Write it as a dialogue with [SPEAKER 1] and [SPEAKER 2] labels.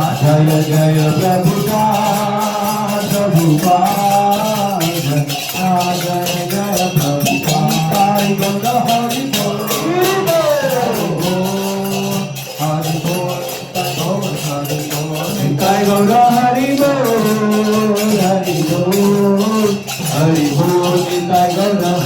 [SPEAKER 1] जय जय प्रभुपाद प्रभुपाद जय जय प्रभुपाद गौर हरि बोल हरि बोल हरि बोल निताय गौर हरि बोल हरि बोल निताय गौर